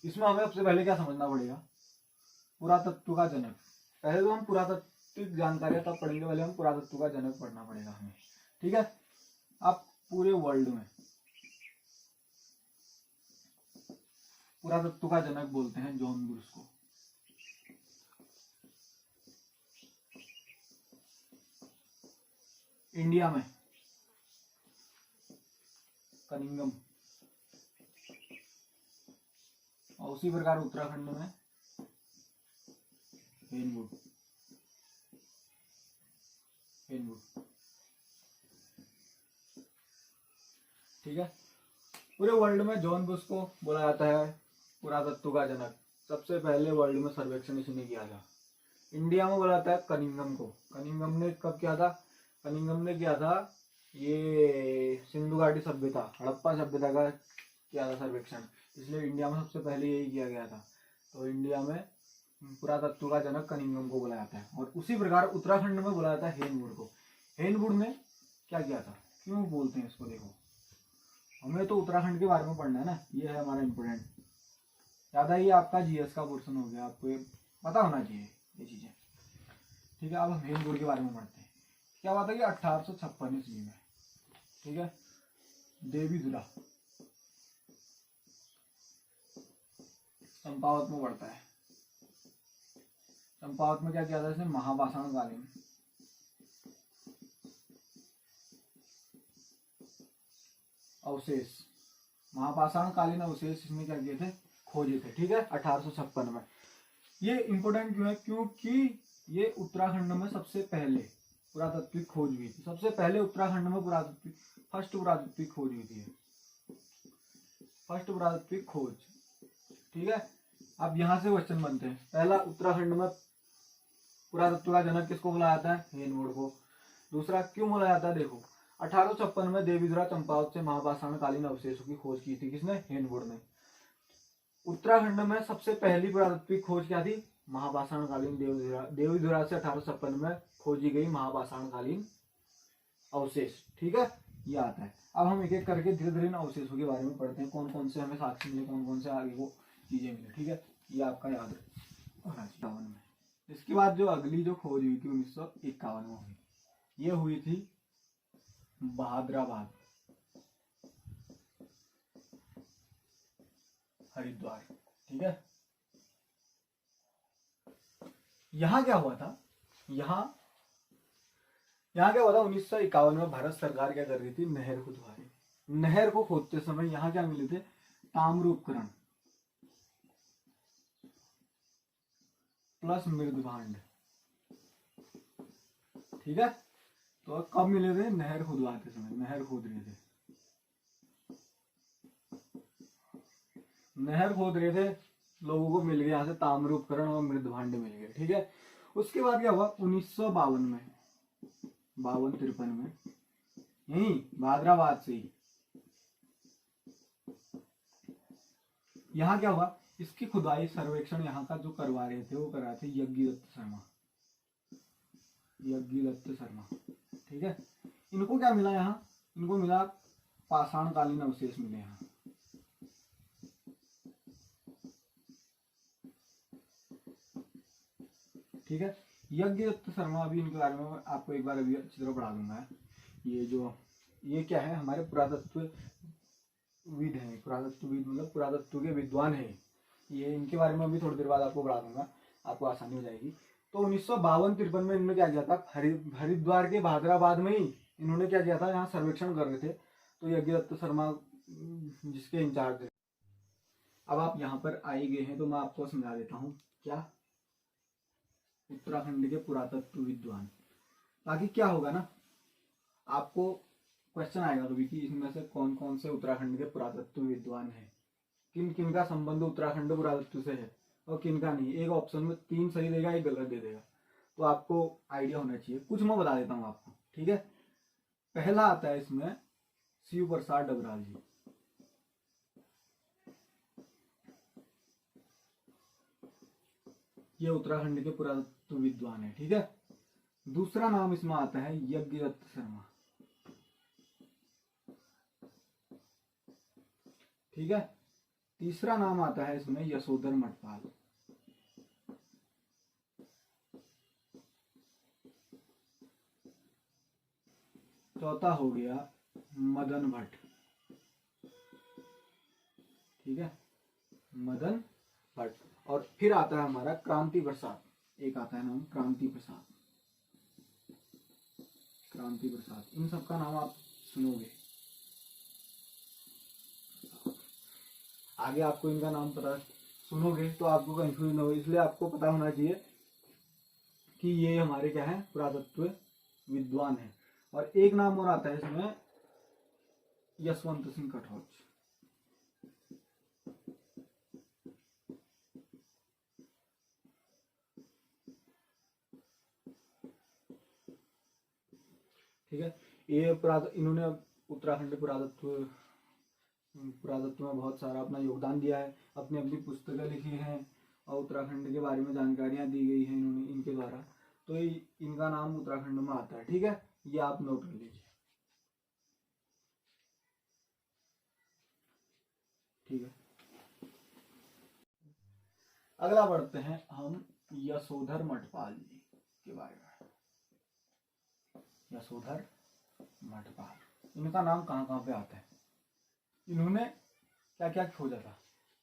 इसमें हमें सबसे पहले क्या समझना पड़ेगा, पुरातत्व का जनक। पहले तो हम पुरातात्विक जानकारी तब पढ़ेंगे, पहले हम पुरातत्व का जनक पढ़ना पड़ेगा हमें, ठीक है। अब पूरे वर्ल्ड में पुरातत्व का जनक बोलते हैं जॉन ब्रूस को। इंडिया में कनिंगम, और उसी प्रकार उत्तराखंड में हेनवुड। ठीक है। पूरे वर्ल्ड में जॉन ब्रूस को बोला जाता है पुरातत्व का जनक। सबसे पहले वर्ल्ड में सर्वेक्षण इसने किया था। इंडिया में बोला जाता है कनिंगम को। कनिंगम ने कब किया था? कनिंगम ने किया था ये सिंधु घाटी सभ्यता, हड़प्पा सभ्यता का किया था सर्वेक्षण, इसलिए इंडिया में सबसे पहले यही किया गया था। तो इंडिया में पुरातत्व का जनक कनिंगम को बोला जाता है। और उसी प्रकार उत्तराखंड में बोला जाता है हेनवुड को। हेनवुड ने क्या किया था, क्यों बोलते हैं इसको? देखो, हमें तो उत्तराखंड के बारे में पढ़ना है ना, ये है हमारा इम्पोर्टेंट। याद है, ये आपका जीएस का पोर्शन हो गया, आपको ये पता होना चाहिए ये चीजें, ठीक है। अब हम हेनवुड के बारे में पढ़ते हैं। क्या बात है कि 1856 ईस्वी में, ठीक है, देवीधुरा चंपावत में पड़ता है। चंपावत में क्या किया था इसने? महापाषाण कालीन अवशेष, महापाषाण कालीन अवशेष इसने क्या किए थे? खोजे थे, ठीक है, 1856 में। ये इंपोर्टेंट क्यों है? क्योंकि ये उत्तराखंड में सबसे पहले पुरातात्विक खोज हुई थी। सबसे पहले उत्तराखंड में फर्स्ट पुरातात्विक खोज हुई थी, फर्स्ट पुरातात्विक खोज, ठीक है। अब यहाँ से क्वेश्चन बनते हैं। पहला, उत्तराखंड में पुरातत्व का जनक किसको बोला जाता है? हेनवुड को। दूसरा, क्यों बोला जाता है? देखो, 1856 में देवीधुरा चंपावत से महापाषाण कालीन अवशेषों की खोज की थी। किसने? हेनवुड ने। उत्तराखंड में सबसे पहली पुरातात्विक खोज क्या थी? महापाषाण कालीन देवीधुरा। देवीधुरा से 1856 में खोजी गई महापाषाण कालीन अवशेष, ठीक है, ये आता है। अब हम एक एक करके धीरे धीरे इन अवशेषों के बारे में पढ़ते हैं, कौन कौन से हमें साक्ष्य मिले, कौन कौन से आगे को चीजें मिले, ठीक है, ये आपका याद होना चाहिए में। इसके बाद जो अगली जो खोज हुई थी 1951 में हुई, ये हुई थी बहादराबाद, हरिद्वार, ठीक है। यहाँ क्या हुआ था? यहाँ क्या हुआ था? 1951 में भारत सरकार क्या कर रही थी? नहर खुदवा रही। नहर को खोदते समय यहाँ क्या मिले थे? ताम्र उपकरण प्लस मृदभांड, ठीक है। तो कब मिले थे? नहर खुदवाते समय, नहर खोद रहे थे, नहर खोद रहे थे, लोगों को मिल गया यहाँ से ताम्र उपकरण और मृदभांड मिल गए, ठीक है। उसके बाद क्या हुआ? 1952 में, 52-53 में, यही बहादराबाद से ही यहाँ क्या हुआ? इसकी खुदाई सर्वेक्षण यहाँ का जो करवा रहे थे वो करा थे यज्ञदत्त शर्मा, ठीक है। इनको क्या मिला यहाँ? इनको मिला पाषाण कालीन अवशेष मिले यहाँ, ठीक है। यज्ञदत्त शर्मा, अभी इनके बारे में आपको एक बार अभी अच्छी तरह पढ़ा दूंगा। ये क्या है? हमारे पुरातत्वविद हैं, पुरातत्वविद मतलब पुरातत्व के विद्वान हैं ये। इनके बारे में अभी थोड़ी देर बाद आपको पढ़ा दूंगा, आपको आसानी हो जाएगी। तो 1952-53 में इन्होंने क्या किया था? हरिद्वार के बहादराबाद में ही इन्होंने क्या किया था? यहाँ सर्वेक्षण कर रहे थे, तो यज्ञदत्त शर्मा जिसके इंचार्ज थे। अब आप यहाँ पर आए गए हैं तो मैं आपको समझा देता हूँ क्या उत्तराखंड के पुरातत्व विद्वान, ताकि क्या होगा ना, आपको क्वेश्चन आएगा कभी कि इसमें से कौन कौन से उत्तराखंड के पुरातत्व विद्वान हैं, किन किन का संबंध उत्तराखंड पुरातत्व से है और किन का नहीं। एक ऑप्शन में 3 सही देगा, एक गलत दे देगा, तो आपको आइडिया होना चाहिए। कुछ मैं बता देता हूँ आपको, ठीक है। पहला आता है इसमें शिव प्रसाद डबराल जी, ये उत्तराखंड के पुरातत्व विद्वान है, ठीक है। दूसरा नाम इसमें आता है यज्ञदत्त शर्मा, ठीक है। तीसरा नाम आता है इसमें यशोधर मठपाल। चौथा हो गया मदन भट्ट, ठीक है, मदन भट्ट। और फिर आता है हमारा क्रांति प्रसाद, एक आता है नाम क्रांति प्रसाद, क्रांति प्रसाद। इन सबका नाम आप सुनोगे, आगे आपको इनका नाम पता सुनोगे तो आपको कंफ्यूज ना हो, इसलिए आपको पता होना चाहिए कि ये हमारे क्या है, पुरातत्व विद्वान है। और एक नाम और आता है इसमें यशवंत सिंह कटोच। ठीक है, ये इन्होंने उत्तराखंड पुरातत्व में बहुत सारा अपना योगदान दिया है, अपनी अपनी पुस्तकें लिखी हैं और उत्तराखंड के बारे में जानकारियां दी गई हैं इन्होंने, इनके द्वारा। तो इनका नाम उत्तराखंड में आता है, ठीक है, ये आप नोट कर लीजिए। ठीक है, अगला बढ़ते हैं हम यशोधर मठपाल जी के बारे में। यशोधर मठपाल, इनका नाम कहाँ कहाँ पे आता है, इन्होंने क्या क्या खोजा था।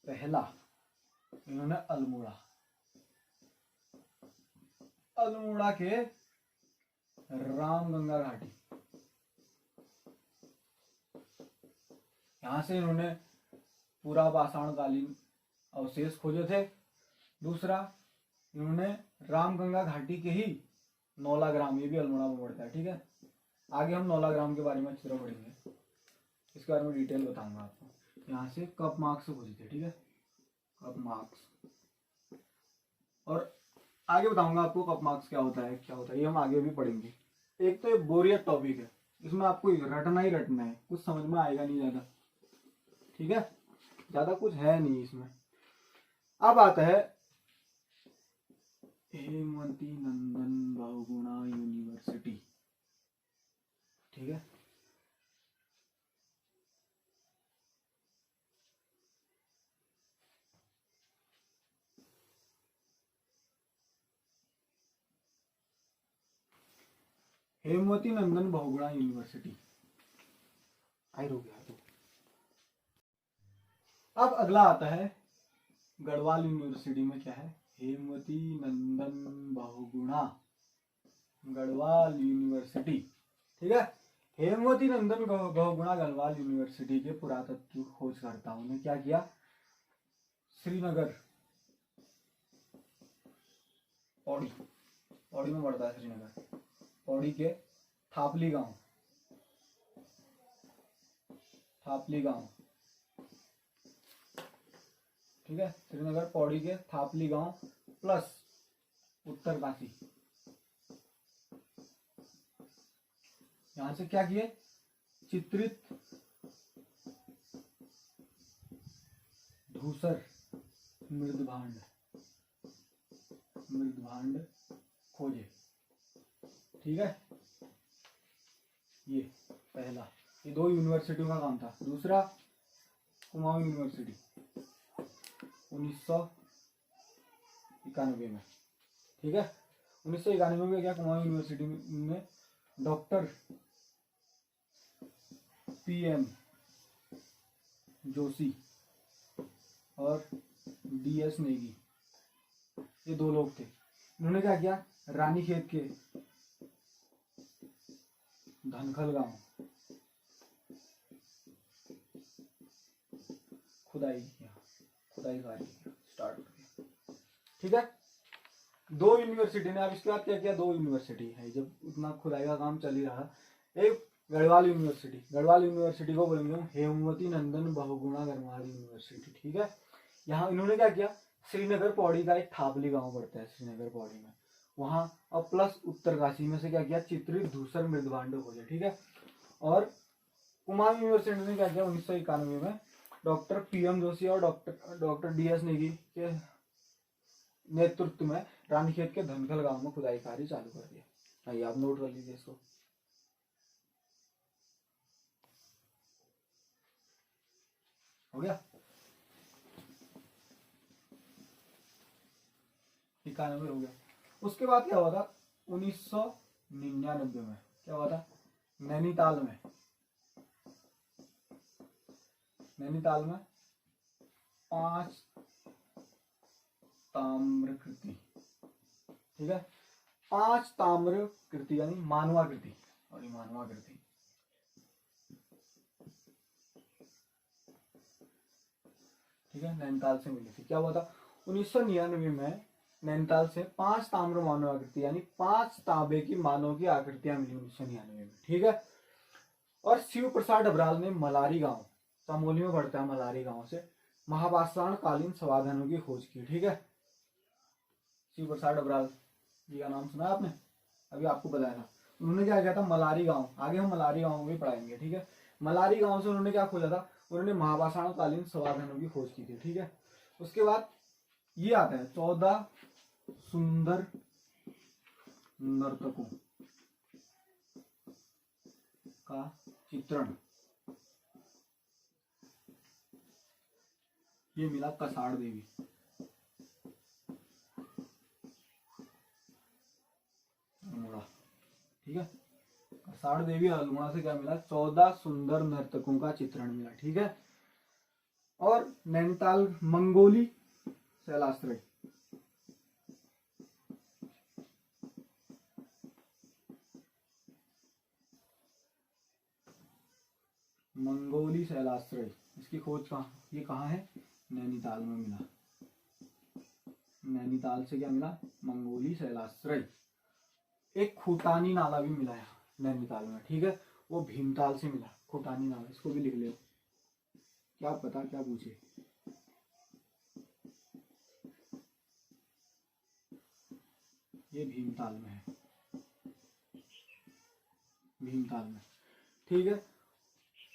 पहला, इन्होंने अल्मोड़ा के रामगंगा घाटी, यहां से इन्होंने पूरा पाषाणकालीन अवशेष खोजे थे। दूसरा, इन्होंने रामगंगा घाटी के ही नौलाग्राम, ये भी अल्मोड़ा में पड़ता है, ठीक है, आगे हम नौलाग्राम के बारे में अच्छी तरह पढ़ेंगे, इसके बारे में डिटेल बताऊंगा आपको। यहाँ से कप मार्क्स खोजे थे, ठीक है, कप मार्क्स। और आगे बताऊंगा आपको कप मार्क्स क्या होता है, ये हम आगे भी पढ़ेंगे। एक तो ये बोरियत टॉपिक है, इसमें आपको रटना ही रटना है, कुछ समझ में आएगा नहीं ज्यादा, ठीक है, ज्यादा कुछ है नहीं इसमें। अब आता है हेमवती नंदन बहुगुणा यूनिवर्सिटी, ठीक है, हेमवती नंदन बहुगुणा यूनिवर्सिटी। आई रुक गया तो। अब अगला आता है गढ़वाल यूनिवर्सिटी में क्या है, हेमवती नंदन बहुगुणा गढ़वाल यूनिवर्सिटी, ठीक है। हेमवती नंदन बहुगुणा गढ़वाल यूनिवर्सिटी के पुरातत्व खोजकर्ताओं ने क्या किया, श्रीनगर, पौड़ी में पड़ता है श्रीनगर, पौड़ी के थापली गांव, ठीक है, श्रीनगर पौड़ी के थापली गांव प्लस उत्तरकाशी, यहां से क्या किए, चित्रित धूसर मृदभांड खोजे, ठीक है। ये पहला, ये दो यूनिवर्सिटियों का काम था। दूसरा, कुमाऊं यूनिवर्सिटी 1991 में, ठीक है, 1991 में क्या, कुमाऊं यूनिवर्सिटी में डॉक्टर PM जोशी और DS नेगी, ये दो लोग थे। इन्होंने क्या किया, रानीखेत के धनखल गांव खुदाई कार्य स्टार्ट कर दिया, ठीक है। दो यूनिवर्सिटी ने, अब इसके बाद क्या किया, दो यूनिवर्सिटी है, जब उतना खुदाई का काम चल ही रहा, एक गढ़वाल यूनिवर्सिटी को बोलेंगे हम हेमवती नंदन बहुगुणा गढ़वाल यूनिवर्सिटी, ठीक है। यहाँ इन्होंने क्या किया, श्रीनगर पौड़ी का एक थापली गांव पड़ता है श्रीनगर पौड़ी में, वहां और प्लस उत्तरकाशी में से क्या किया, चित्रित धूसर मृदभांड खोजे, ठीक है। और कुमाऊं यूनिवर्सिटी ने क्या किया, 1991 में डॉक्टर PM जोशी और डॉक्टर DS नेगी के नेतृत्व में रानीखेत के धनखल गांव में खुदाई कार्य चालू कर दिया। आइए आप नोट कर लीजिए इसको। हो गया। 91 हो गया। उसके बाद क्या हुआ था 1999 में, क्या हुआ था नैनीताल में 5 ताम्रकृति, ठीक है 5 ताम्रकृति यानी मानवाकृति, और मानवाकृति ठीक है नैनीताल से मिली थी। क्या हुआ था 1999 में नैनीताल से 5 ताम्र मानव आकृति यानी 5 तांबे की मानव की आकृतियां मिली 1999 में, ठीक है। और शिव प्रसाद अबराल ने मलारी गांव, चमोली में पड़ता है मलारी गांव से महापाषाण कालीन समाधानों की खोज की, ठीक है। शिव प्रसाद अबराल जी का नाम सुना आपने, अभी आपको बताया था। उन्होंने क्या किया था मलारी गांव, आगे हम मलारी गांव भी पढ़ाएंगे, ठीक है। मलारी गांव से उन्होंने क्या खोजा था, उन्होंने महापाषाण कालीन समाधानों की खोज की थी, ठीक है। उसके बाद ये आता है 14 सुंदर नर्तकों का चित्रण, ये मिला कसाड़ देवी, अल्मोड़ा, ठीक है। कसाड़ देवी अल्मोड़ा से क्या मिला 14 सुंदर नर्तकों का चित्रण मिला, ठीक है। और नैनीताल मंगोली शैलाश्रय, मंगोली शैलाश्रय, इसकी खोज कहाँ, ये कहाँ है नैनीताल में मिला। नैनीताल से क्या मिला मंगोली शैलाश्रय। एक खूटानी नाला भी मिला है नैनीताल में, ठीक है, वो भीमताल से मिला खूटानी नाला, इसको भी लिख ले, क्या पता क्या पूछे। ये भीमताल में है, भीमताल में, ठीक है।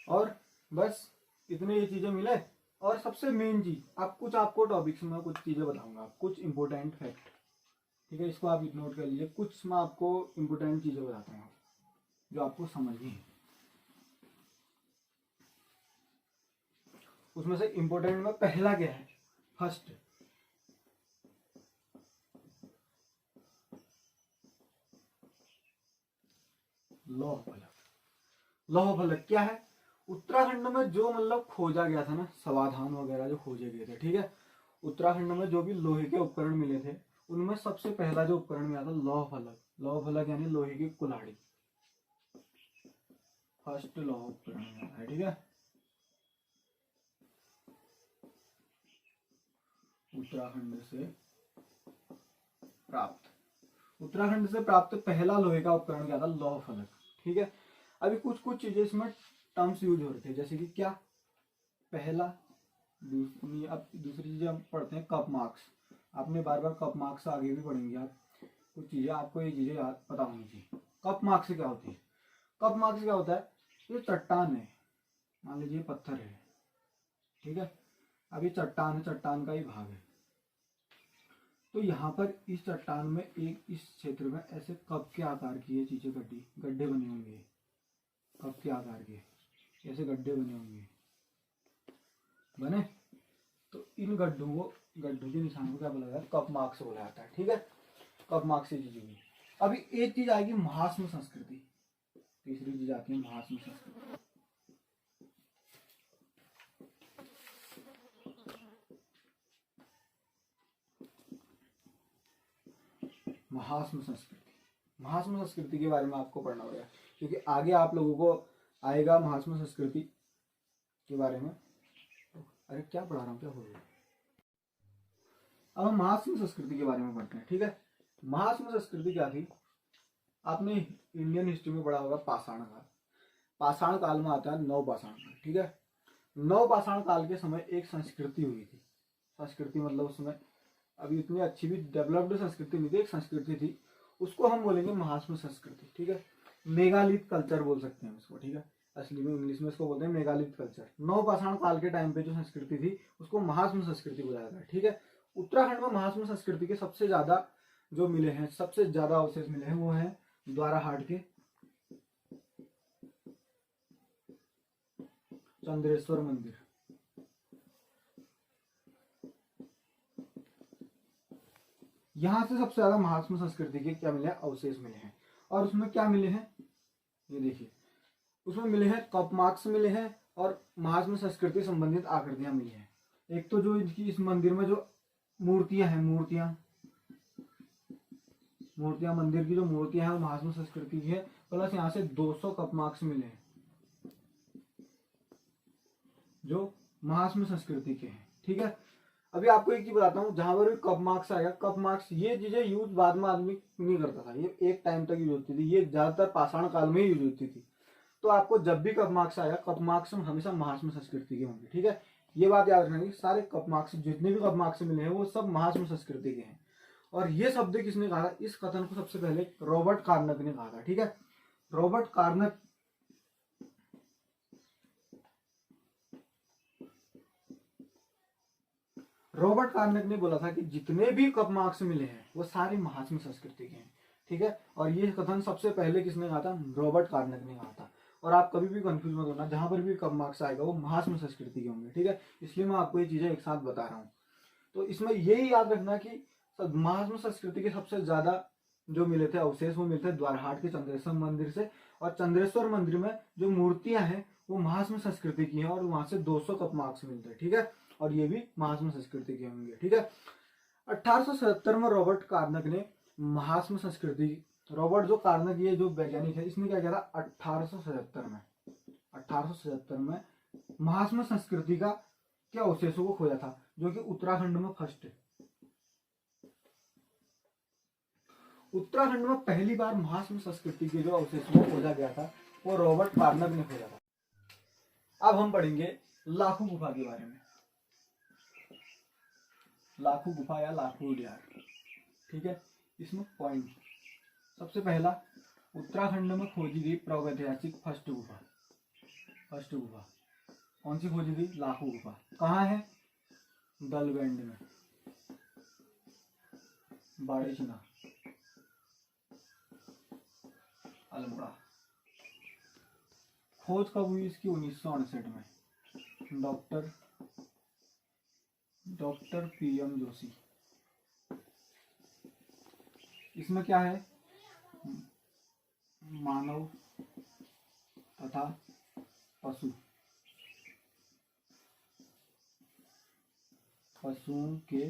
और बस इतने ये चीजें मिले। और सबसे मेन चीज अब कुछ आपको टॉपिक्स में कुछ चीजें बताऊंगा, कुछ इंपॉर्टेंट फैक्ट, ठीक है, इसको आप नोट कर लीजिए। कुछ मैं आपको इंपॉर्टेंट चीजें बताता हूँ जो आपको समझनी है। उसमें से इंपॉर्टेंट में पहला क्या है, फर्स्ट लौह फलक। लौह फलक क्या है, उत्तराखंड में जो मतलब खोजा गया था ना, समाधान वगैरह जो खोजे गए थे, ठीक है, उत्तराखंड में जो भी लोहे के उपकरण मिले थे उनमें सबसे पहला जो उपकरण मिला था लौह फलक। लौह फलक यानी लोहे की कुल्हाड़ी, फर्स्ट लौह उपकरण मिला है, ठीक है। उत्तराखंड से प्राप्त पहला लोहे का उपकरण क्या था लौह फलक, ठीक है। अभी कुछ कुछ चीजें इसमें टर्म्स यूज हो रहे थे, जैसे कि क्या पहला, अब दूसरी चीजें हम पढ़ते हैं कप मार्क्स। आपने बार बार कप मार्क्स आगे भी पढ़ेंगे आप, कुछ चीजें आपको ये चीजें याद पता होनी चाहिए। कप मार्क्स से क्या होती है, कप मार्क्स क्या होता है, ये चट्टान है, मान लीजिए पत्थर है, ठीक है, अब ये चट्टान है, चट्टान का ही भाग है, तो यहाँ पर इस चट्टान में एक इस क्षेत्र में ऐसे कप के आकार की ये चीजें गड्ढे बने होंगे, कप के आकार के ऐसे गड्ढे बने होंगे, बने, तो इन गड्ढों के निशान को क्या बोला जाता है कप मार्क्स बोला जाता है, ठीक है। कप मार्क्स से चीज होगी। अभी एक चीज आएगी महास्म संस्कृति, तीसरी चीज आती है महास्म संस्कृति। महास्म संस्कृति के बारे में आपको पढ़ना होगा, क्योंकि आगे आप लोगों को आएगा महास्म संस्कृति के बारे में। अरे क्या पढ़ा रहा हूँ, क्या हो रहा है। अब हम महास्म संस्कृति के बारे में पढ़ते हैं, ठीक है। महास्म संस्कृति क्या थी, आपने इंडियन हिस्ट्री में पढ़ा होगा पाषाण काल। पाषाण काल में आता है नवपाषाण काल, ठीक है। नवपाषाण काल के समय एक संस्कृति हुई थी, संस्कृति मतलब उसमें अभी इतनी अच्छी भी डेवलप्ड संस्कृति नहीं थी, एक संस्कृति थी, उसको हम बोलेंगे महास्म संस्कृति, ठीक है। मेगालिथ कल्चर बोल सकते हैं उसको, ठीक है, असली में इंग्लिश में इसको बोलते हैं मेगालिथ कल्चर। नवपाषाण काल के टाइम पे जो संस्कृति थी उसको महास्म संस्कृति बोला जाता है, ठीक है। उत्तराखंड में महास्म संस्कृति के सबसे ज्यादा जो मिले हैं, सबसे ज्यादा अवशेष मिले हैं, वो है द्वाराहाट के चंद्रेश्वर मंदिर, यहाँ से सबसे ज्यादा महात्मा संस्कृति के क्या मिले हैं, अवशेष मिले हैं। और उसमें क्या मिले हैं, ये देखिए, उसमें मिले हैं कप मार्क्स मिले हैं और महात्मा संस्कृति संबंधित आकृतियां मिली हैं। एक तो जो इनकी इस मंदिर में जो मूर्तियां हैं, मूर्तियां मंदिर की जो मूर्तियां हैं वो महात्मा संस्कृति की है, प्लस यहाँ से 200 कप मार्क्स मिले हैं जो महात्मा संस्कृति के हैं। ठीक है, अभी आपको एक चीज बताता हूँ, जहां पर भी कप मार्क्स आएगा, कप मार्क्स ये चीजें यूज बाद में आदमी नहीं करता था, ये एक टाइम तक यूज होती थी, ये ज्यादातर पाषाण काल में ही यूज होती थी। तो आपको जब भी कप मार्क्स आएगा, कप मार्क्स हमेशा महात्मा संस्कृति के होंगे। ठीक है, ये बात याद रखना कि सारे कप मार्क्स, जितने भी कप मार्क्स मिले हैं वो सब महात्मा संस्कृति के हैं। और ये शब्द किसने कहा था, इस कथन को सबसे पहले रॉबर्ट कार्नक ने कहा था। ठीक है, रॉबर्ट कार्नक ने बोला था कि जितने भी कप मार्क्स मिले हैं वो सारे महात्मा संस्कृति के हैं। ठीक है, और ये कथन सबसे पहले किसने कहा था, रॉबर्ट कार्नक ने कहा था। और आप कभी भी कंफ्यूज मत होना, जहां पर भी कप मार्क्स आएगा वो महात्मा संस्कृति के होंगे। ठीक है, इसलिए मैं आपको ये चीजें एक साथ बता रहा हूँ। तो इसमें यही याद रखना कि महात्मा संस्कृति के सबसे ज्यादा जो मिले थे अवशेष वो मिलते हैं द्वारहाट के चंद्रेश्वर मंदिर से। और चंद्रेश्वर मंदिर में जो मूर्तियां हैं वो महात्मा संस्कृति की हैं और वहां से 200 कप मार्क्स मिलते हैं। ठीक है, और ये भी महात्मा संस्कृति के होंगे। ठीक है, 1877 में रॉबर्ट कार्नक ने महात्मा संस्कृति, रॉबर्ट जो कार्नक ये जो वैज्ञानिक है, इसने क्या किया था 1877 में महात्मा संस्कृति का क्या अवशेषों को खोजा था, जो कि उत्तराखंड में फर्स्ट है। उत्तराखंड में पहली बार महात्मा संस्कृति के जो अवशेषों को खोजा गया था वो रॉबर्ट कार्नक ने खोजा था। अब हम पढ़ेंगे लाखू गुफा के बारे में, लाखू गुफा या लाखू उद्यान। ठीक है, इसमें पॉइंट सबसे पहला, उत्तराखंड में खोजी गई प्रागैतिहासिक फर्स्ट गुफा कौन सी खोजी गई, लाखू गुफा। कहाँ है, दलबेंड में, बाड़ेचिना, अल्मोड़ा। खोज कब हुई इसकी, 1968 में, डॉक्टर PM जोशी। इसमें क्या है, मानव तथा पशुओं के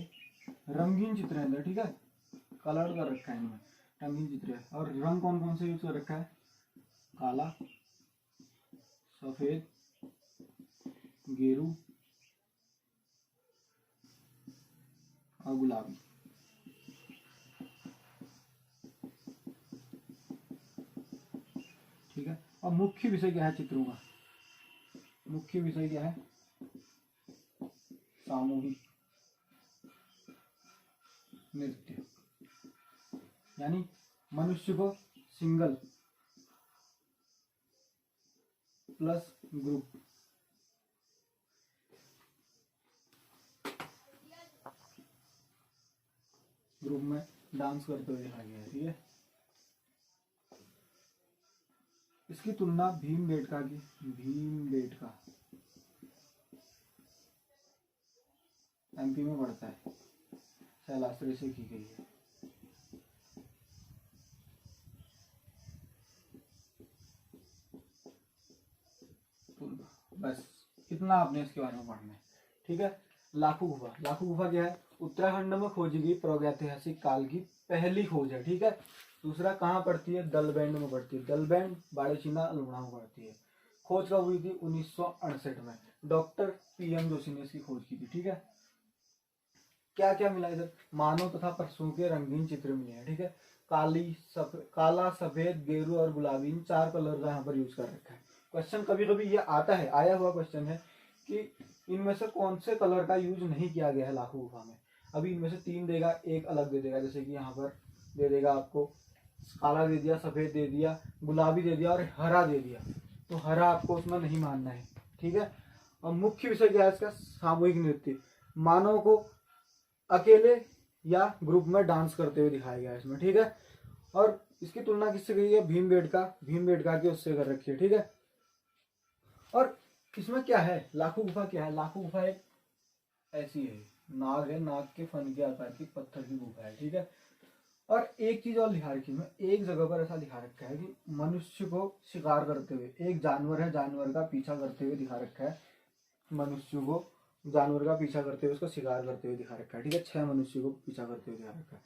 रंगीन चित्र है अंदर। ठीक है, कलर कर रखा है इनमें, रंगीन चित्र है। और रंग कौन कौन से यूज कर रखा है, काला, सफेद, गेरू और गुलाबी। ठीक है, और मुख्य विषय क्या है चित्रों का, मुख्य विषय क्या है, सामूहिक नृत्य, यानी मनुष्य को सिंगल प्लस ग्रुप, में डांस करते हुए दिखाया गया है। ठीक है, इसकी तुलना भीमबेटका MP में पड़ता है, शैलाश्री से की गई है। बस इतना आपने इसके बारे में पढ़ना है। ठीक है, लाखू गुफा क्या है, उत्तराखंड में खोजी गई प्रागैतिहासिक काल की पहली खोज है। ठीक है, दूसरा कहाँ पड़ती है, दलबेंड में पड़ती है, दलबेंड बाड़ेचिना अल्मोड़ा में पड़ती है। खोज कब हुई थी, 1968 में, डॉक्टर PM जोशी ने इसकी खोज की थी। ठीक है, क्या क्या मिला इधर, मानव तथा पशुओं के रंगीन चित्र मिले हैं। ठीक है, काला, सफेद, गेरू और गुलाबी, इन 4 कलर का यहाँ पर यूज कर रखा है। क्वेश्चन कभी कभी ये आता है, आया हुआ क्वेश्चन है कि इनमें से कौन से कलर का यूज नहीं किया गया है लाखू गुफा में। अभी इनमें से 3 देगा, एक अलग दे देगा, जैसे कि यहाँ पर दे देगा आपको काला दे दिया, सफेद दे दिया, गुलाबी दे दिया और हरा दे दिया, तो हरा आपको उसमें नहीं मानना है। ठीक है, और मुख्य विषय क्या है इसका, सामूहिक नृत्य, मानव को अकेले या ग्रुप में डांस करते हुए दिखाया गया है इसमें। ठीक है, और इसकी तुलना किससे गई है, भीमबेटका के उससे कर रखी है। ठीक है, और इसमें क्या है, लाखू गुफा क्या है, लाखू गुफा एक ऐसी है, नाग है, नाग के फन के आकार की पत्थर की गुफा है। ठीक है, और एक चीज और लिखा रखी है, एक जगह पर ऐसा लिखा रखा है कि मनुष्य को शिकार करते हुए, एक जानवर है, जानवर का पीछा करते हुए दिखा रखा है, मनुष्य को जानवर का पीछा करते हुए उसको शिकार करते हुए दिखा रखा है, ठीक है। 6 मनुष्य को पीछा करते हुए दिखा रखा है।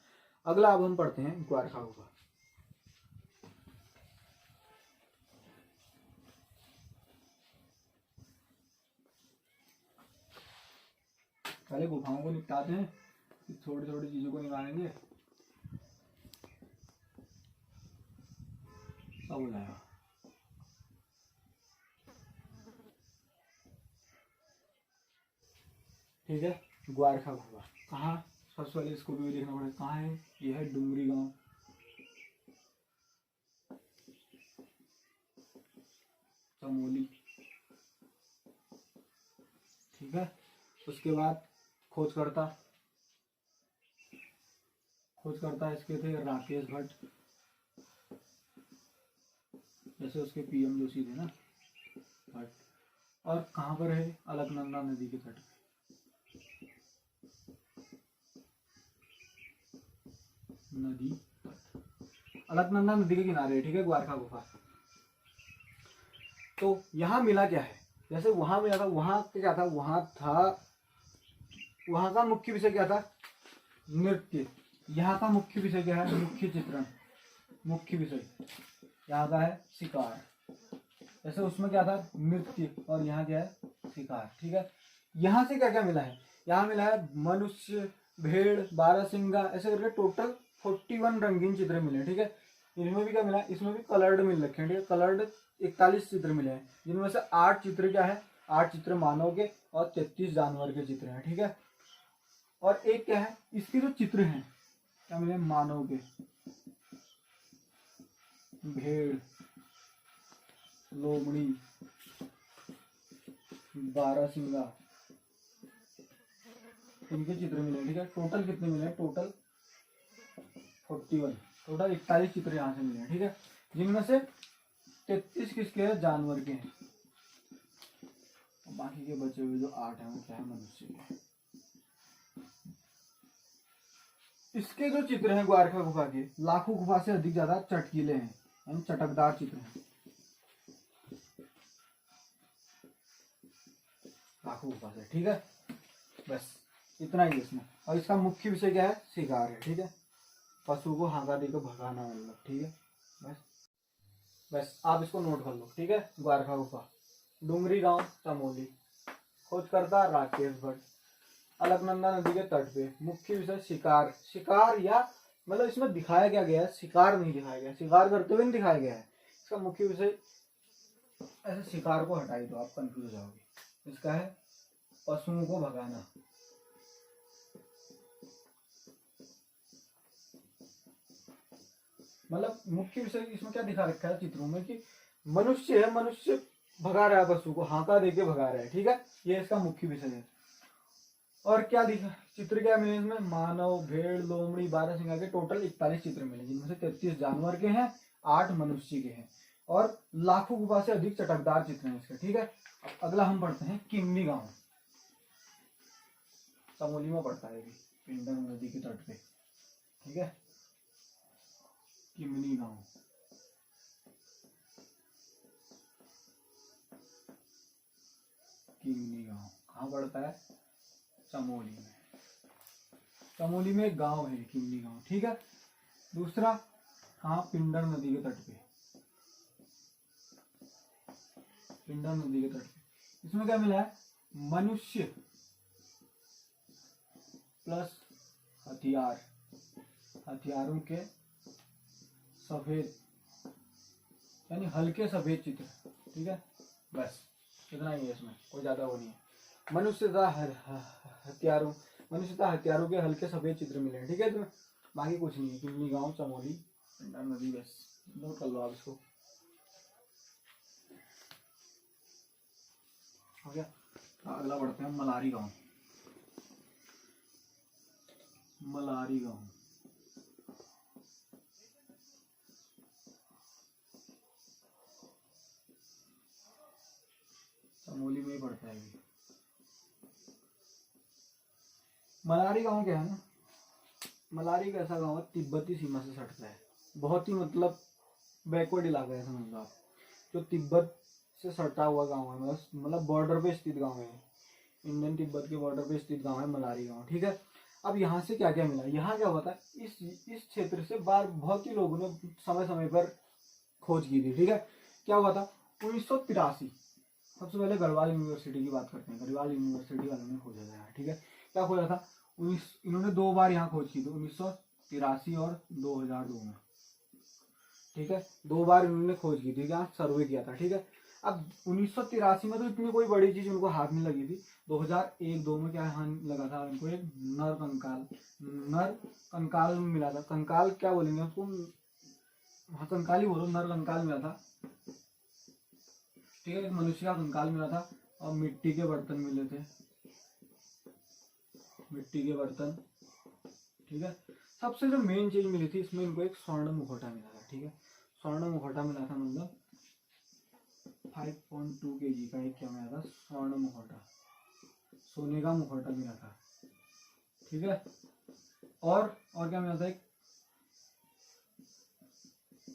अगला अब हम पढ़ते हैं ग्वारखा गुफा। पहले गुफाओं को निपटाते हैं, फिर छोटी छोटी चीजों को निकालेंगे, सब हो जाएगा। ठीक है, ग्वारखा गुफा कहाँ, सबसे पहले इसको भी देखना पड़ेगा कहाँ है। ये है डुंगरी गांव, चमोली, ठीक है। उसके बाद खोजकर्ता इसके थे राकेश भट्ट, जैसे उसके पीएम जोशी थे ना, भट्ट। और कहाँ पर है, अलकनंदा नदी के तट पे, नदी तट, अलकनंदा नदी के किनारे, ठीक है, ग्वारखा गुफा। तो यहाँ मिला क्या है, जैसे वहां मिला था, वहां क्या था, वहां का मुख्य विषय क्या था, नृत्य। यहाँ का मुख्य विषय क्या है, मुख्य चित्रण, मुख्य विषय यहाँ का है शिकार। जैसे उसमें क्या था, नृत्य, और यहाँ क्या है, शिकार, ठीक है। यहाँ से क्या क्या मिला है, यहाँ मिला है मनुष्य, भेड़, बारहसिंगा, ऐसे करके टोटल 41 रंगीन चित्र मिले, ठीक है। इनमें भी क्या मिला है, इसमें भी कलर्ड मिल रखे हैं, ठीक है। कलर्ड 41 चित्र मिले हैं, जिनमें से 8 चित्र क्या है, 8 चित्र मानव के और 33 जानवर के चित्र हैं, ठीक है। और एक क्या है, इसके जो चित्र हैं क्या मिले, मानव के, भेड़, लोमड़ी, बारहसिंगा, इनके चित्र मिले, ठीक है। टोटल कितने मिले, टोटल 41, टोटल 41 चित्र यहाँ से मिले, ठीक है। जिनमें से 33 किसके हैं, जानवर के हैं, बाकी के बचे हुए जो 8 हैं वो क्या है, मनुष्य के। इसके जो चित्र हैं ग्वारखा गुफा के, लाखों गुफा से अधिक ज्यादा चटकीले हैं, यानी चटकदार चित्र हैं, लाखों गुफा से, ठीक है। बस इतना ही इसमें। और इसका मुख्य विषय क्या है, शिकार है, ठीक है। पशु को हांका देकर भगाना, मतलब, ठीक है। बस आप इसको नोट कर लो, ठीक है। ग्वारखा गुफा, डुंगरी गांव, चमोली, खोजकर्ता राकेश भट्ट, अलकनंदा नदी के तट पे, मुख्य विषय शिकार। शिकार या मतलब इसमें दिखाया क्या गया है, शिकार नहीं दिखाया गया, शिकार करते हुए नहीं दिखाया गया है। इसका मुख्य विषय, ऐसे शिकार को हटाई दो, आप कंफ्यूज हो जाओगे। इसका है पशुओं को भगाना, मतलब मुख्य विषय इसमें क्या दिखा रखा है चित्रों में कि मनुष्य है, मनुष्य भगा रहा है पशु को, हांका देके भगा रहा है, ठीक है। ये इसका मुख्य विषय है। और क्या दिखा, चित्र क्या मिले इसमें, मानव, भेड़, लोमड़ी, बारहसिंगा के टोटल 41 चित्र मिले, जिनमें से 33 जानवर के हैं, 8 मनुष्य के हैं, और लाखों गुफा से अधिक चटकदार चित्र हैं इसके, ठीक है। अब अगला हम पढ़ते हैं किमनी गांव, चमोली में पड़ता है, पिंडर नदी के तट पे, ठीक है। किमनी गांव, किमनी गांव कहाँ पड़ता है, चमोली में। चमोली में एक गांव है किमनी गांव, ठीक है। दूसरा कहाँ, पिंडर नदी के तट पे, पिंडर नदी के तट पे। इसमें क्या मिला है, मनुष्य प्लस हथियार, हथियारों के सफेद, यानी हल्के सफेद चित्र, ठीक है। बस इतना ही है, इसमें कोई ज्यादा वो नहीं है। मनुष्य तथा हथियारों के हल्के सफेद चित्र मिले हैं, ठीक है। तुम्हें बाकी कुछ नहीं है। किमनी गांव, चमोली, पिंडर नदी, बस नोट कर लो आप इसको, हो गया। अगला बढ़ते हैं मलारी गांव, मलारी गांव, चमोली में ही पड़ता है। मलारी गांव क्या है ना, मलारी एक ऐसा गाँव है तिब्बती सीमा से सटता है, बहुत ही मतलब बैकवर्ड इलाका है समझ लो आप, जो तिब्बत से सटा हुआ गाँव है, मतलब बॉर्डर पे स्थित गाँव है, इंडियन तिब्बत के बॉर्डर पे स्थित गाँव है मलारी गाँव, ठीक है। अब यहाँ से क्या क्या मिला, यहाँ क्या हुआ था, इस क्षेत्र से बाहर बहुत ही लोगों ने समय समय पर खोज की थी, ठीक है। क्या हुआ था 1983, सबसे पहले गढ़वाल यूनिवर्सिटी की बात करते हैं, गढ़वाल यूनिवर्सिटी वालों ने खोजा था, ठीक है। क्या खोजा था, इन्होंने 2 बार यहाँ खोज की थी, 1983 और 2002 में, ठीक है। 2 बार इन्होंने खोज की थी, यहाँ सर्वे किया था, ठीक है। अब 1983 में तो इतनी कोई बड़ी चीज उनको हाथ नहीं लगी थी। 2001-2 में क्या हाथ लगा था उनको, एक नर कंकाल मिला था। कंकाल क्या बोलेंगे उसको, हाँ कंकाल ही बोलो, नर कंकाल मिला था, ठीक है। एक मनुष्य का कंकाल मिला था और मिट्टी के बर्तन मिले थे, मिट्टी के बर्तन, ठीक है। सबसे जो मेन चीज मिली थी इसमें इनको एक स्वर्ण मुखौटा मिला था, ठीक है। स्वर्ण मुखौटा मिला था, मतलब 5.2 kg का एक क्या मिला था, स्वर्ण मुखौटा, सोने का मुखौटा मिला था, ठीक है। और क्या मिला था, एक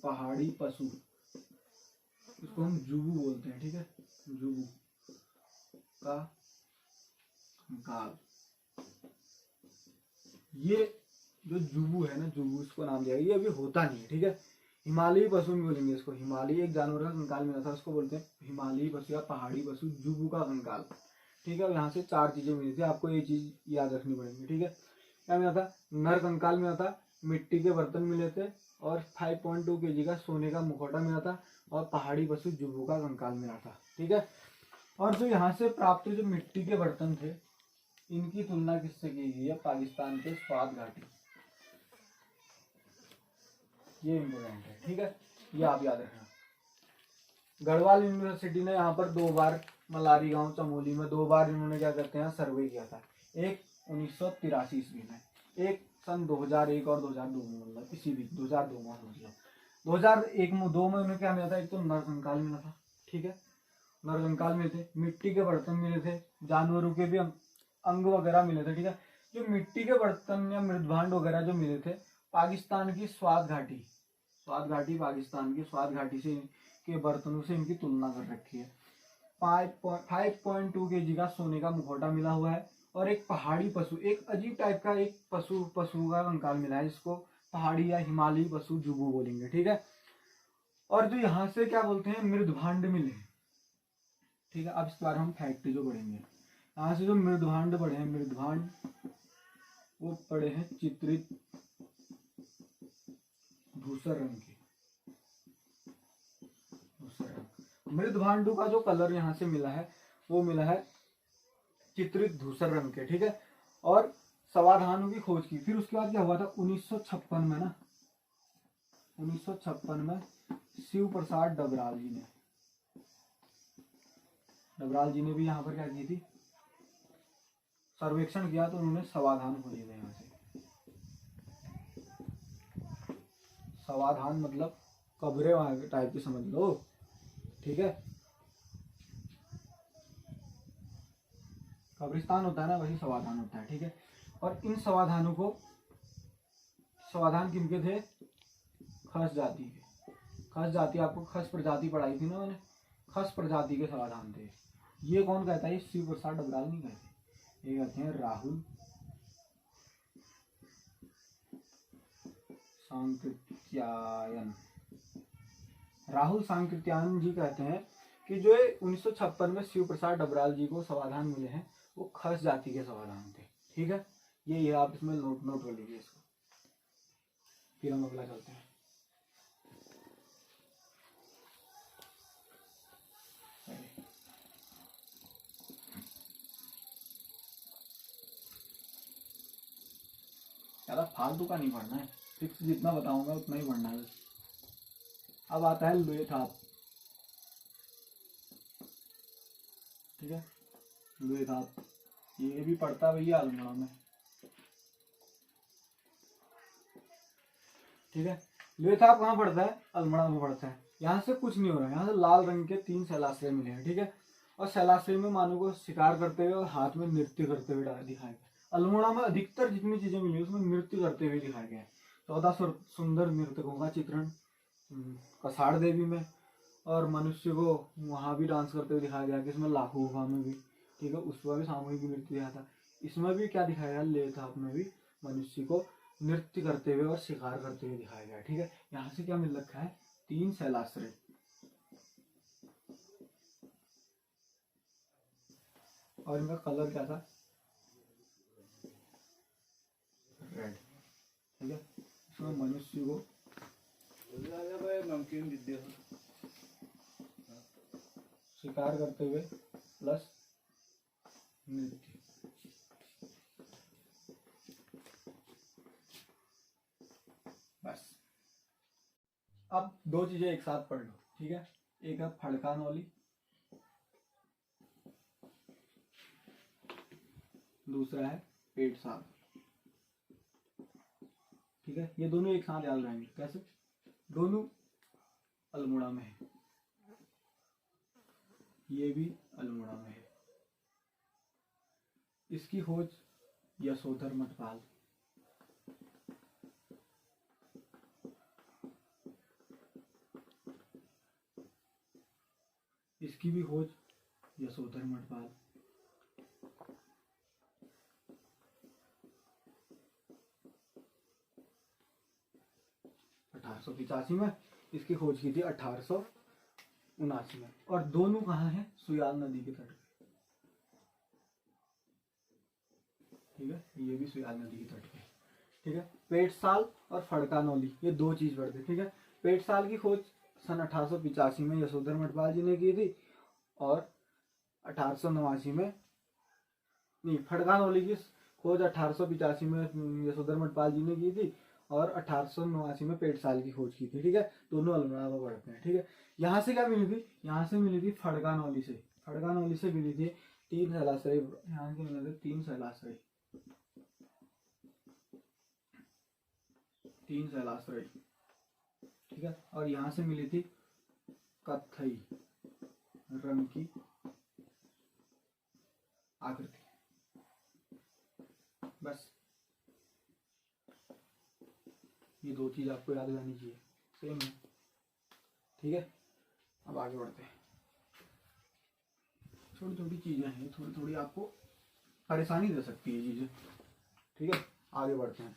पहाड़ी पशु, इसको हम जुबू बोलते हैं, ठीक है, जुबू का कंकाल। ये जो जुबू है ना, जुबू इसको नाम दिया, ये अभी होता नहीं है, ठीक है। हिमालयी पशु भी बोलेंगे इसको, हिमालयी एक जानवर का कंकाल मिला था, उसको बोलते हैं हिमालयी पशु या पहाड़ी पशु, जुबू का कंकाल, ठीक है। यहाँ से 4 चीजें मिली थी, आपको ये चीज याद रखनी पड़ेगी, ठीक है। क्या मिला था, नर कंकाल मिला था, मिट्टी के बर्तन मिले थे, और 5.2 kg का सोने का मुखौटा मिला था, और पहाड़ी पशु जुबू का कंकाल मिला था, ठीक है। और जो यहाँ से प्राप्त जो मिट्टी के बर्तन थे, इनकी तुलना किससे की गई है, पाकिस्तान के स्वात घाटी, ये इम्पोर्टेंट है, ठीक है, ये आप याद रखना। गढ़वाल यूनिवर्सिटी ने यहाँ पर 2 बार मलारी गांव चमोली में 2 बार इन्होंने क्या करते हैं सर्वे किया था, एक 1983 ईस्वी में, एक सन 2001 और 2002 में, मतलब इसी बीच 2002 में, मतलब 2001 में 2 में उन्हें क्या मिला था, एक तो नर कंकाल मिला था, ठीक है, नर कंकाल मिले थे, मिट्टी के बर्तन मिले थे, जानवरों के भी अंग वगैरह मिले थे, ठीक है। जो मिट्टी के बर्तन या मृदभांड वगैरह जो मिले थे, पाकिस्तान की स्वात घाटी, पाकिस्तान की स्वात घाटी से के बर्तनों से इनकी तुलना कर रखी है। 5.2 kg का सोने का मुखौटा मिला हुआ है, और एक पहाड़ी पशु, एक अजीब टाइप का एक पशु का कंकाल मिला है, जिसको पहाड़ी या हिमालयी पशु जुबू बोलेंगे, ठीक है। और जो यहाँ से क्या बोलते हैं मृदभांड मिले, ठीक है। अब इस बार हम फैक्ट जो पढ़ेंगे, यहाँ से जो मृदभांड पढ़े हैं, मृदभांड वो पड़े हैं चित्रित धूसर रंग के, मृदभांडु का जो कलर यहाँ से मिला है वो मिला है चित्रित धूसर रंग के, ठीक है। और समाधानों की खोज की, फिर उसके बाद क्या हुआ था 1956 में ना, 1956 में शिव प्रसाद डबराल जी ने भी यहाँ पर क्या की थी, सर्वेक्षण किया, तो उन्होंने समाधान खोजे थे यहाँ से। समाधान मतलब कब्रे टाइप की समझ लो, ठीक है, कब्रिस्तान होता है ना, वही समाधान होता है, ठीक है। और इन समाधानों को, समाधान किनके थे, खस जाति के, खस जाति, आपको खस प्रजाति पढ़ाई थी ना मैंने, खस प्रजाति के समाधान थे। ये कौन कहता है, शिव प्रसाद डबराल नहीं कहते, ये कहते हैं राहुल सांकृत्यायन, राहुल सांकृत्यायन जी कहते हैं कि जो 1956 में शिव प्रसाद डबराल जी को समाधान मिले हैं वो खस जाति के समाधान थे, ठीक है। ये आप इसमें नोट कर लीजिए इसको, फिर हम अगला चलते हैं। ज़्यादा फालतू का नहीं पढ़ना है, फिक्स जितना बताऊंगा उतना ही पढ़ना है। अब आता है लुएथाप, ठीक है, लुएथाप ये भी पढ़ता भैया अल्मोड़ा में, ठीक है। लुएथाप कहाँ पड़ता है, अल्मोड़ा में पड़ता है। यहाँ से कुछ नहीं हो रहा है, यहाँ से लाल रंग के 3 शैलाश्रय मिले हैं, ठीक है। और शैलाश्रय में मानव को शिकार करते हुए और हाथ में नृत्य करते हुए दिखाएंगे, अल्मोड़ा में अधिकतर जितनी चीजें मिली उसमें नृत्य करते हुए दिखाया गया है। 14 सुंदर नर्तकों का चित्रण कसाड़ देवी में, और मनुष्य को वहां भी डांस करते हुए दिखाया गया, किसमें लाखों गुफा में भी, ठीक है, उसमें भी सामूहिक नृत्य दिखाया था। इसमें भी क्या दिखाया गया, लेथाप में भी मनुष्य को नृत्य करते हुए और शिकार करते हुए दिखाया गया, ठीक है। यहाँ से क्या मिल रखा है, 3 शैलाश्रय, और इनका कलर क्या था, रेड, ठीक है। इसमें मनुष्य को नमकीन विद्या शिकार करते हुए प्लस नृत्य। बस अब 2 चीजें एक साथ पढ़ लो, ठीक है। एक है फड़कानौली, दूसरा है पेटसाल, ठीक है। ये दोनों एक साथ याद रहेंगे। कैसे, दोनों अल्मोड़ा में है, ये भी अल्मोड़ा में है। इसकी खोज यशोधर मठपाल, इसकी भी खोज यशोधर मठपाल, में। इसकी खोज की थी 1879 में। और दोनों कहाँ हैं, सुयाल नदी के तट पे, ठीक है। ये भी सुयाल नदी के तट पे, ठीक है। पेटसाल और फड़कानौली, ये 2 चीज पढ़ते, ठीक है। पेटसाल की खोज सन 1885 में यशोधर मठपाल जी ने की थी, और 1889 में, नहीं, फड़कानौली की खोज 1885 में यशोधर मठपाल जी ने की थी, और 1889 में पेटसाल की खोज की थी, ठीक है। दोनों अल्मोड़ा में पढ़ते हैं, ठीक है। यहाँ से क्या मिली थी, यहाँ से मिली थी फड़कानौली से, फड़कानौली से मिली थी 3 शैलाश्रय, यहाँ से मिले थे 3 शैलाश्रय, 3 शैलाश्रय, ठीक है। और यहाँ से मिली थी कत्थई रंग की आकृति। बस ये 2 चीज आपको याद रहनी चाहिए, सेम है, ठीक है। अब आगे बढ़ते हैं। छोटी छोटी चीजें हैं, थोड़ी थोड़ी आपको परेशानी दे सकती है चीजें, ठीक है। आगे बढ़ते हैं,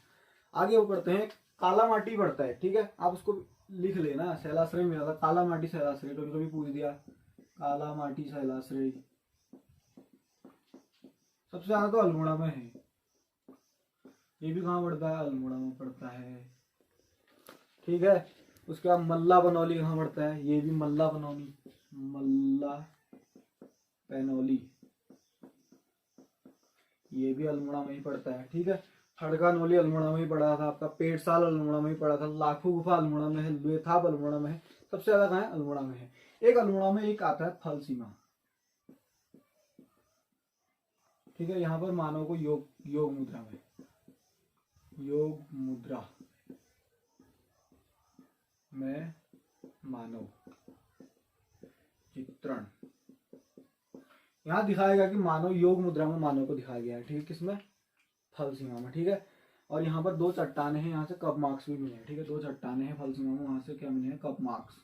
आगे वो पढ़ते हैं, काला माटी पड़ता है, ठीक है। आप उसको लिख लेना, शैलाश्रय मिला था, काला माटी शैलाश्रय, कभी कभी पूछ दिया काला माटी शैलाश्रय। सबसे ज्यादा तो अल्मोड़ा में है, ये भी कहाँ पड़ता है, अल्मोड़ा में पड़ता है, ठीक है। उसके बाद मल्ला बनौली कहाँ पड़ता है, ये भी मल्ला बनौली, मल्ला पैनौली, ये भी अल्मोड़ा में ही पड़ता है, ठीक है। फड़कानौली अल्मोड़ा में ही पड़ा था आपका, पेटसाल अल्मोड़ा में ही पड़ा था, लाखों गुफा अल्मोड़ा में है, लेथाप अल्मोड़ा में है, सबसे ज्यादा कहाँ है, अल्मोड़ा में है। एक अल्मोड़ा में एक आता है फलसीमा, ठीक है। यहाँ पर मानव को योग मुद्रा में, योग मुद्रा में मानव चित्रण, यहाँ दिखाएगा कि मानव योग मुद्रा में मानव को दिखाया गया है, ठीक है। किसमें, फलसीमा में, ठीक है। और यहाँ पर 2 चट्टाने हैं, यहाँ से कप मार्क्स भी मिले हैं, ठीक है। 2 चट्टाने हैं फलसीमा में, वहां से क्या मिले हैं, कप मार्क्स,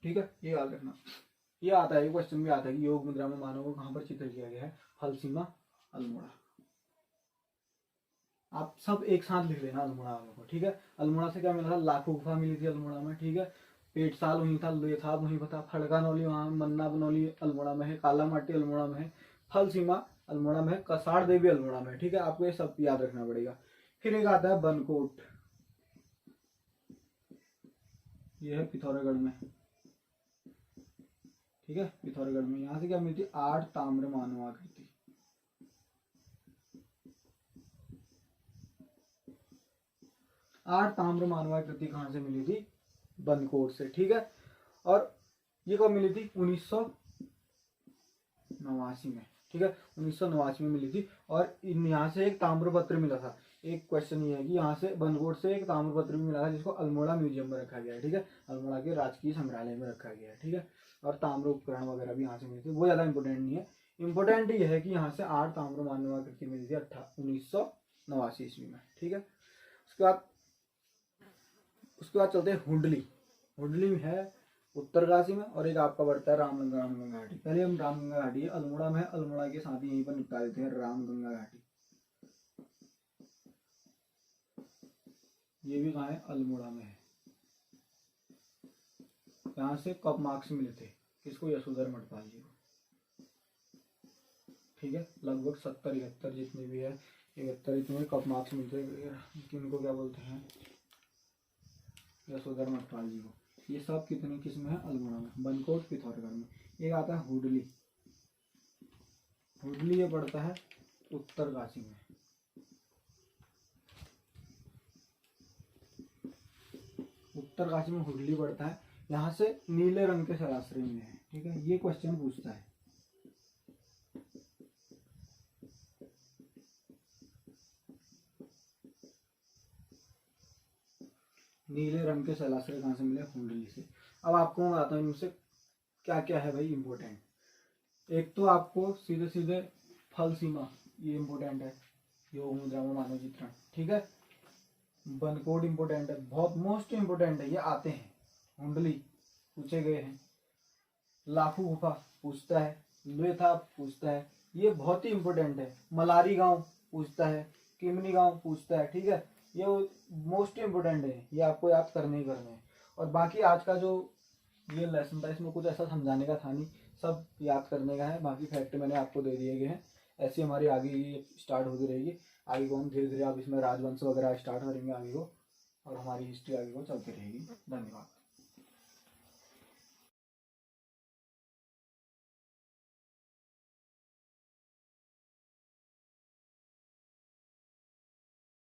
ठीक है। ये याद रखना, ये आता है, क्वेश्चन भी आता है कि योग मुद्रा में मानव को कहाँ पर चित्र किया गया है, फलसीमा अल्मोड़ा। आप सब एक साथ लिख लेना अल्मोड़ा वालों को, ठीक है। अल्मोड़ा से क्या मिला था, लाखों गुफा मिली थी अल्मोड़ा में, ठीक है। पेटसाल वहीं था, लेथाप वहीं था, फड़कानौली वहाँ, मन्ना बनौली अल्मोड़ा में है, काला माटी अल्मोड़ा में है, फलसीमा अल्मोड़ा में है, कसाड़ देवी अल्मोड़ा में है, ठीक है। आपको ये सब याद रखना पड़ेगा। फिर एक आता है बनकोट, ये है पिथौरागढ़ में, ठीक है। पिथौरागढ़ में यहाँ से क्या मिलती है, 8 ताम्र मानव आकृति, 8 ताम्र मानवाकृति कहाँ से मिली थी, बनकोट से, ठीक है। और ये कब मिली थी, 1989 में, ठीक है। 1989 में मिली थी। और यहाँ से एक ताम्रपत्र मिला था। एक क्वेश्चन ये है कि यहाँ से बनकोट से एक ताम्रपत्र भी मिला था, जिसको अल्मोड़ा म्यूजियम में रखा गया है, ठीक है। अल्मोड़ा के राजकीय संग्रहालय में रखा गया है, ठीक है। और ताम्र उपकरण वगैरह भी यहाँ से मिले थे, वो ज्यादा इंपॉर्टेंट नहीं है, इम्पोर्टेंट ये है कि यहाँ से 8 ताम्र मानव आकृति मिली थी 1989 ईस्वी में। ठीक है, उसके बाद चलते हैं हुडली। हुडली है उत्तरकाशी में, और एक आपका बढ़ता है रामगंगा घाटी। पहले हम रामगंगा घाटी अल्मोड़ा में है, अल्मोड़ा के साथ ही यहीं पर निपटा देते हैं रामगंगा घाटी। ये भी कहाँ है, अल्मोड़ा में है। यहाँ से कब मार्क्स मिले थे किसको, यशोधर मठपाल जी को। ठीक है, लगभग 70-71 जितने भी है, 71 इतने कप मार्क्स मिलते हैं। किनको क्या बोलते हैं, यशोधर मठपाल जी को। ये सब कितने किस में है, अल्मोड़ा में, बनकोट पिथौरागढ़ में। एक आता है हुडली। हुडली ये पड़ता है उत्तरकाशी में। उत्तरकाशी में हुडली पड़ता है। यहाँ से नीले रंग के सराश्री में है। ठीक है, ये क्वेश्चन पूछता है। नीले रंग के सलासरे कहाँ से मिले, हुडली से। अब आपको मैं बताता हूँ इनसे क्या क्या है भाई इंपॉर्टेंट। एक तो आपको सीधे सीधे फल सीमा, ये इंपॉर्टेंट है, योग मुद्रा में मानव चित्रण। ठीक है, बनकोड इंपॉर्टेंट है, बहुत मोस्ट इंपॉर्टेंट है, ये आते हैं। हुडली पूछे गए हैं, लाखू गुफा पूछता है, लोथा पूछता है, ये बहुत ही इंपॉर्टेंट है। मलारी गांव पूछता है, किमनी गांव पूछता है। ठीक है, ये मोस्ट इंपोर्टेंट है, ये आपको याद करने ही करने हैं। और बाकी आज का जो ये लेसन था इसमें कुछ ऐसा समझाने का था नहीं, सब याद करने का है। बाकी फैक्ट मैंने आपको दे दिए गए हैं। ऐसी हमारी आगे ये स्टार्ट होती रहेगी। आगे को हम धीरे धीरे अब इसमें राजवंश वगैरह स्टार्ट करेंगे आगे को, और हमारी हिस्ट्री आगे को चलती रहेगी। धन्यवाद।